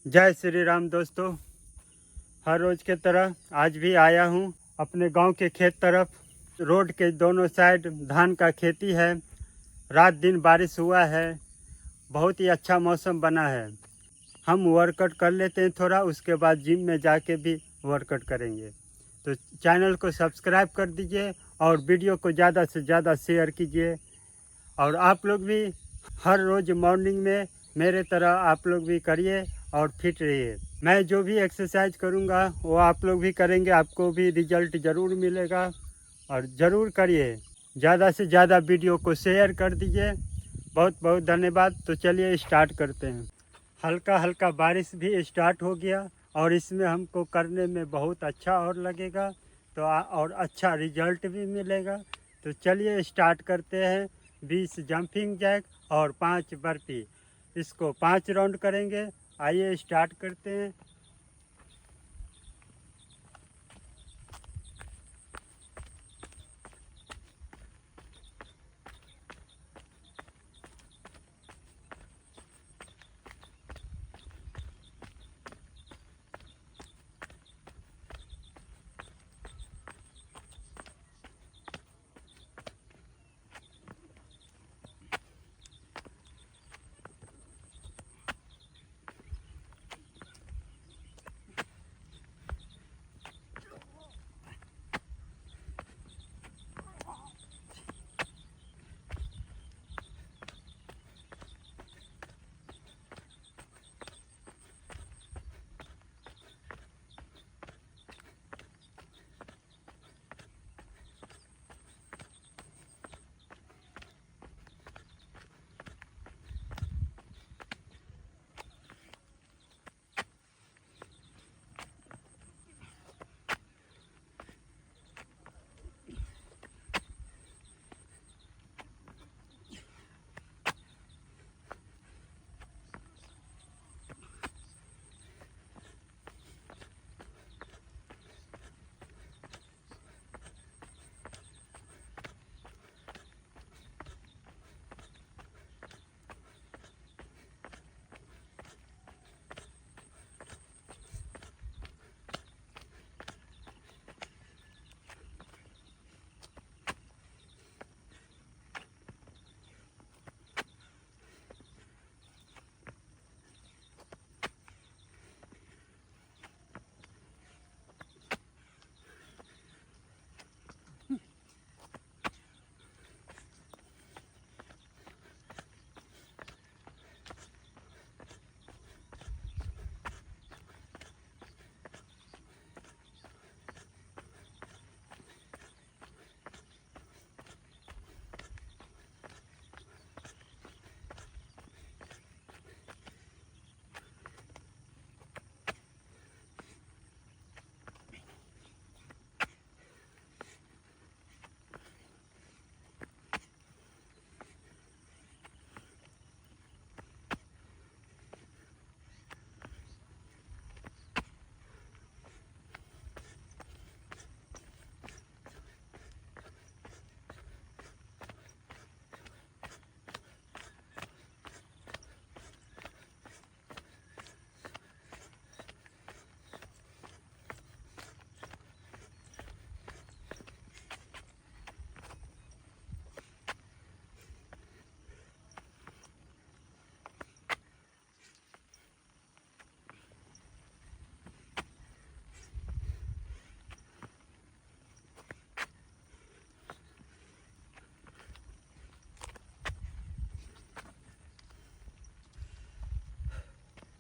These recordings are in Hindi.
जय श्री राम दोस्तों। हर रोज़ के तरह आज भी आया हूँ अपने गांव के खेत तरफ। रोड के दोनों साइड धान का खेती है। रात दिन बारिश हुआ है, बहुत ही अच्छा मौसम बना है। हम वर्कआउट कर लेते हैं थोड़ा, उसके बाद जिम में जाके भी वर्कआउट करेंगे। तो चैनल को सब्सक्राइब कर दीजिए और वीडियो को ज़्यादा से ज़्यादा शेयर कीजिए। और आप लोग भी हर रोज़ मॉर्निंग में मेरे तरह आप लोग भी करिए और फिट रहिए। मैं जो भी एक्सरसाइज करूँगा वो आप लोग भी करेंगे, आपको भी रिजल्ट ज़रूर मिलेगा। और ज़रूर करिए, ज़्यादा से ज़्यादा वीडियो को शेयर कर दीजिए। बहुत बहुत धन्यवाद। तो चलिए स्टार्ट करते हैं। हल्का हल्का बारिश भी स्टार्ट हो गया और इसमें हमको करने में बहुत अच्छा और लगेगा तो और अच्छा रिजल्ट भी मिलेगा। तो चलिए स्टार्ट करते हैं। 20 जंपिंग जैक और 5 बर्पी, इसको 5 राउंड करेंगे। आइए स्टार्ट करते हैं।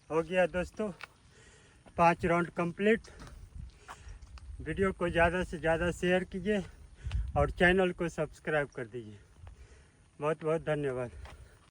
हो गया दोस्तों, 5 राउंड कंप्लीट। वीडियो को ज़्यादा से ज़्यादा शेयर कीजिए और चैनल को सब्सक्राइब कर दीजिए। बहुत बहुत धन्यवाद।